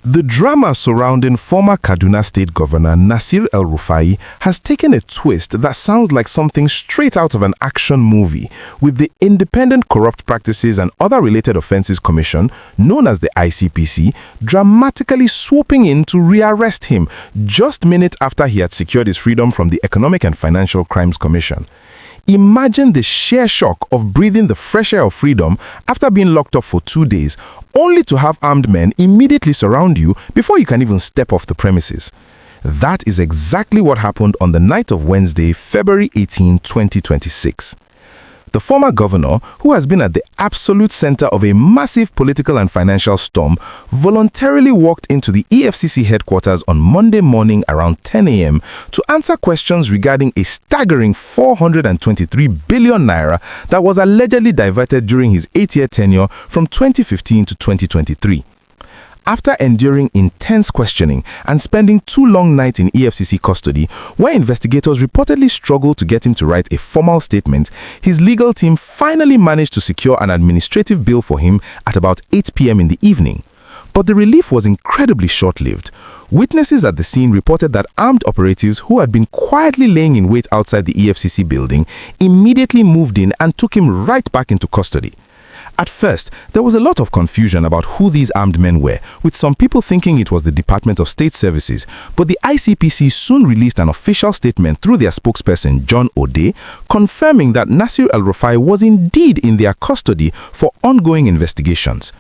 The drama surrounding former Kaduna State Governor Nasir El-Rufai has taken a twist that sounds like something straight out of an action movie, with the Independent Corrupt Practices and Other Related Offences Commission, known as the ICPC, dramatically swooping in to rearrest him just minutes after he had secured his freedom from the Economic and Financial Crimes Commission. Imagine the sheer shock of breathing the fresh air of freedom after being locked up for 2 days, only to have armed men immediately surround you before you can even step off the premises. That is exactly what happened on the night of Wednesday, February 18, 2026. The former governor, who has been at the absolute center of a massive political and financial storm, voluntarily walked into the EFCC headquarters on Monday morning around 10 a.m. to answer questions regarding a staggering 423 billion naira that was allegedly diverted during his 8-year tenure from 2015 to 2023. After enduring intense questioning and spending 2 long nights in EFCC custody, where investigators reportedly struggled to get him to write a formal statement, his legal team finally managed to secure an administrative bail for him at about 8 p.m. in the evening. But the relief was incredibly short-lived. Witnesses at the scene reported that armed operatives who had been quietly laying in wait outside the EFCC building immediately moved in and took him right back into custody. At first, there was a lot of confusion about who these armed men were, with some people thinking it was the Department of State Services, but the ICPC soon released an official statement through their spokesperson, John Ode, confirming that Nasir El-Rufai was indeed in their custody for ongoing investigations.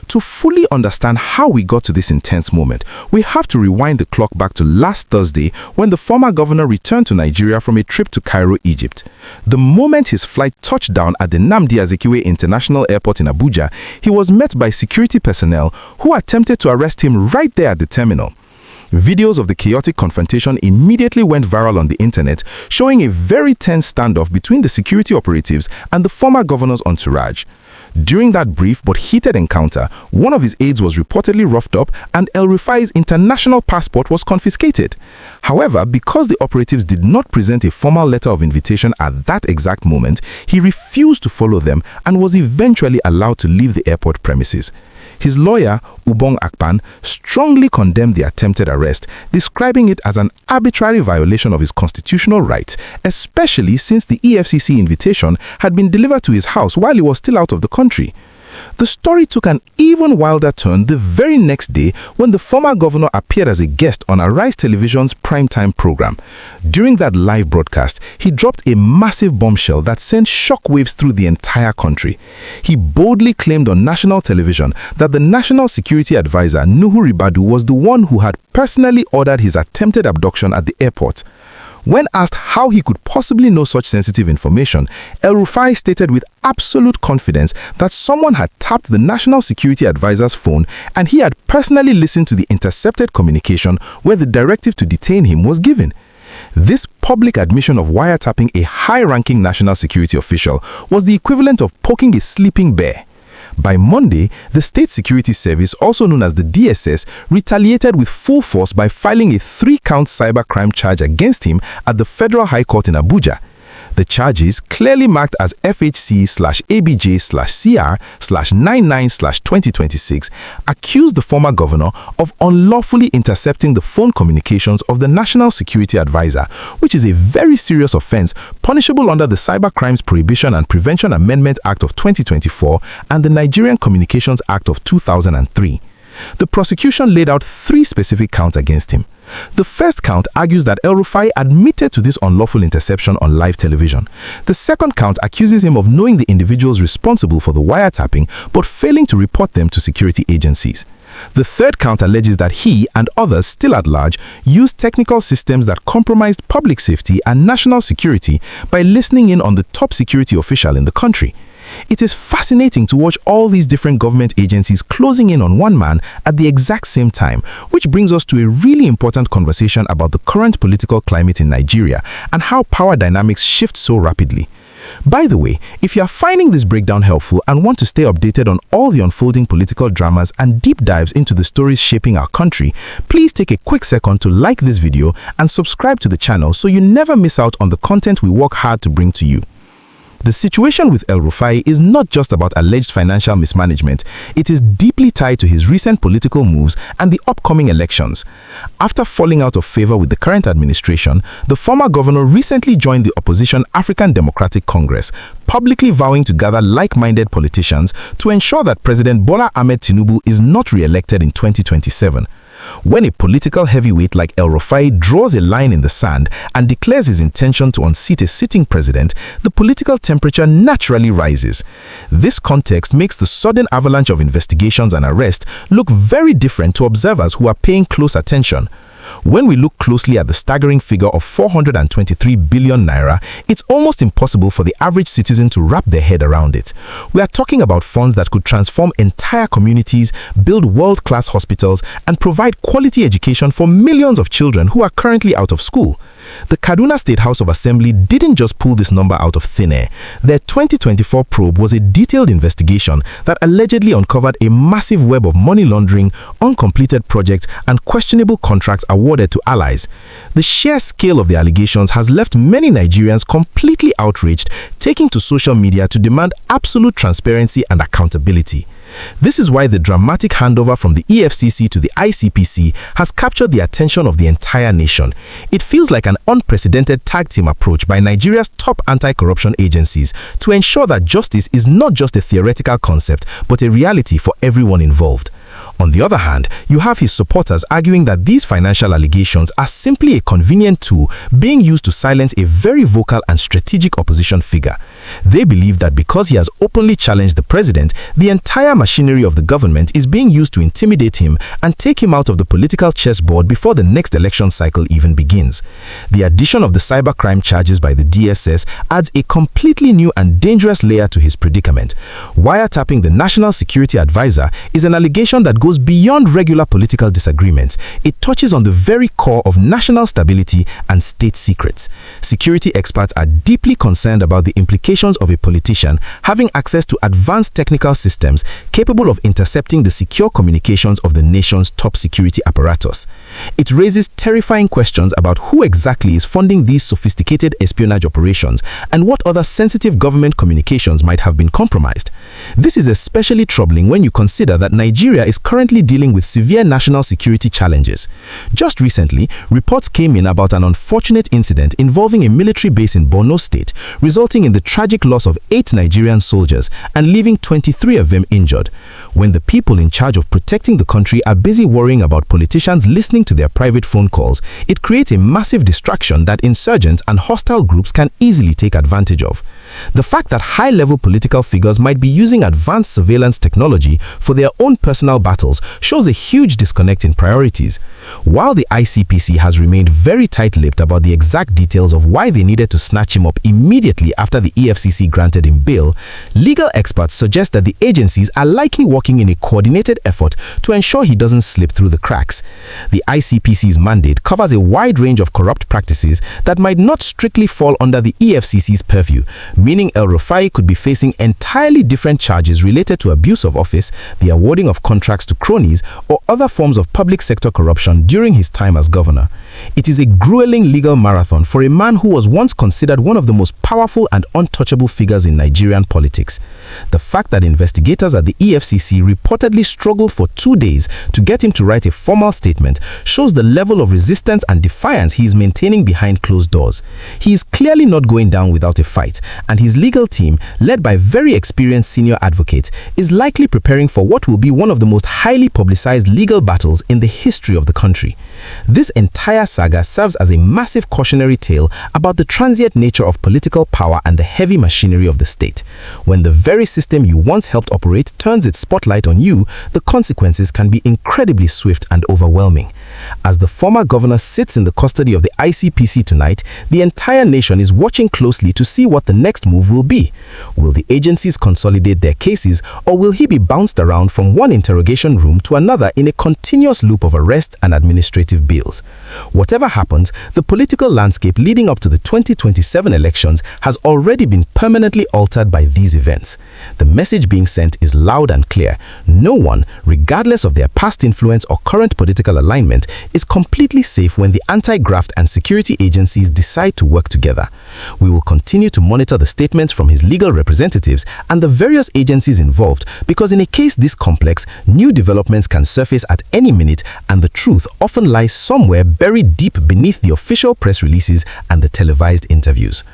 To fully understand how we got to this intense moment, we have to rewind the clock back to last Thursday when the former governor returned to Nigeria from a trip to Cairo, Egypt. The moment his flight touched down at the Nnamdi Azikiwe International Airport in Abuja, he was met by security personnel who attempted to arrest him right there at the terminal. Videos of the chaotic confrontation immediately went viral on the internet, showing a very tense standoff between the security operatives and the former governor's entourage. During that brief but heated encounter, one of his aides was reportedly roughed up and El-Rufai's international passport was confiscated. However, because the operatives did not present a formal letter of invitation at that exact moment, he refused to follow them and was eventually allowed to leave the airport premises. His lawyer, Ubong Akpan, strongly condemned the attempted arrest, describing it as an arbitrary violation of his constitutional rights, especially since the EFCC invitation had been delivered to his house while he was still out of the country. The story took an even wilder turn the very next day when the former governor appeared as a guest on Arise Television's primetime program. During that live broadcast, he dropped a massive bombshell that sent shockwaves through the entire country. He boldly claimed on national television that the National Security Advisor, Nuhu Ribadu, was the one who had personally ordered his attempted abduction at the airport. When asked how he could possibly know such sensitive information, El-Rufai stated with absolute confidence that someone had tapped the National Security Advisor's phone and he had personally listened to the intercepted communication where the directive to detain him was given. This public admission of wiretapping a high-ranking national security official was the equivalent of poking a sleeping bear. By Monday, the State Security Service, also known as the DSS, retaliated with full force by filing a 3-count cybercrime charge against him at the Federal High Court in Abuja. The charges, clearly marked as FHC/ABJ/CR/99/2026, accused the former governor of unlawfully intercepting the phone communications of the National Security Advisor, which is a very serious offense punishable under the Cybercrimes Prohibition and Prevention Amendment Act of 2024 and the Nigerian Communications Act of 2003. The prosecution laid out 3 specific counts against him. The first count argues that El-Rufai admitted to this unlawful interception on live television. The second count accuses him of knowing the individuals responsible for the wiretapping but failing to report them to security agencies. The third count alleges that he and others still at large used technical systems that compromised public safety and national security by listening in on the top security official in the country. It is fascinating to watch all these different government agencies closing in on one man at the exact same time, which brings us to a really important conversation about the current political climate in Nigeria and how power dynamics shift so rapidly. By the way, if you are finding this breakdown helpful and want to stay updated on all the unfolding political dramas and deep dives into the stories shaping our country, please take a quick second to like this video and subscribe to the channel so you never miss out on the content we work hard to bring to you. The situation with El-Rufai is not just about alleged financial mismanagement, it is deeply tied to his recent political moves and the upcoming elections. After falling out of favor with the current administration, the former governor recently joined the opposition African Democratic Congress, publicly vowing to gather like-minded politicians to ensure that President Bola Ahmed Tinubu is not re-elected in 2027. When a political heavyweight like El-Rufai draws a line in the sand and declares his intention to unseat a sitting president, the political temperature naturally rises. This context makes the sudden avalanche of investigations and arrests look very different to observers who are paying close attention. When we look closely at the staggering figure of 423 billion naira, it's almost impossible for the average citizen to wrap their head around it. We are talking about funds that could transform entire communities, build world-class hospitals, and provide quality education for millions of children who are currently out of school. The Kaduna State House of Assembly didn't just pull this number out of thin air. Their 2024 probe was a detailed investigation that allegedly uncovered a massive web of money laundering, uncompleted projects, and questionable contracts awarded to allies. The sheer scale of the allegations has left many Nigerians completely outraged, taking to social media to demand absolute transparency and accountability. This is why the dramatic handover from the EFCC to the ICPC has captured the attention of the entire nation. It feels like an unprecedented tag team approach by Nigeria's top anti-corruption agencies to ensure that justice is not just a theoretical concept, but a reality for everyone involved. On the other hand, you have his supporters arguing that these financial allegations are simply a convenient tool being used to silence a very vocal and strategic opposition figure. They believe that because he has openly challenged the president, the entire machinery of the government is being used to intimidate him and take him out of the political chessboard before the next election cycle even begins. The addition of the cybercrime charges by the DSS adds a completely new and dangerous layer to his predicament. Wiretapping the National Security Advisor is an allegation that goes beyond regular political disagreements. It touches on the very core of national stability and state secrets. Security experts are deeply concerned about the implications of a politician having access to advanced technical systems capable of intercepting the secure communications of the nation's top security apparatus. It raises terrifying questions about who exactly is funding these sophisticated espionage operations and what other sensitive government communications might have been compromised. This is especially troubling when you consider that Nigeria is currently dealing with severe national security challenges. Just recently, reports came in about an unfortunate incident involving a military base in Borno State, resulting in the tragic loss of 8 Nigerian soldiers and leaving 23 of them injured. When the people in charge of protecting the country are busy worrying about politicians listening to their private phone calls, it creates a massive distraction that insurgents and hostile groups can easily take advantage of. The fact that high-level political figures might be using advanced surveillance technology for their own personal battles shows a huge disconnect in priorities. While the ICPC has remained very tight-lipped about the exact details of why they needed to snatch him up immediately after the EFCC granted him bail, legal experts suggest that the agencies are likely working in a coordinated effort to ensure he doesn't slip through the cracks. The ICPC's mandate covers a wide range of corrupt practices that might not strictly fall under the EFCC's purview, meaning El-Rufai could be facing entirely different charges related to abuse of office, the awarding of contracts to cronies, or other forms of public sector corruption during his time as governor. It is a grueling legal marathon for a man who was once considered one of the most powerful and untouchable figures in Nigerian politics. The fact that investigators at the EFCC reportedly struggled for 2 days to get him to write a formal statement shows the level of resistance and defiance he is maintaining behind closed doors. He is clearly not going down without a fight, and his legal team, led by very experienced senior advocates, is likely preparing for what will be one of the most highly publicized legal battles in the history of the country. This entire saga serves as a massive cautionary tale about the transient nature of political power and the heavy machinery of the state. When the very system you once helped operate turns its spotlight on you, the consequences can be incredibly swift and overwhelming. As the former governor sits in the custody of the ICPC tonight, the entire nation is watching closely to see what the next move will be. Will the agencies consolidate their cases, or will he be bounced around from one interrogation room to another in a continuous loop of arrest and administrative bills? Whatever happens, the political landscape leading up to the 2027 elections has already been permanently altered by these events. The message being sent is loud and clear. No one, regardless of their past influence or current political alignment, is completely safe when the anti-graft and security agencies decide to work together. We will continue to monitor the the statements from his legal representatives and the various agencies involved, because in a case this complex, new developments can surface at any minute and the truth often lies somewhere buried deep beneath the official press releases and the televised interviews.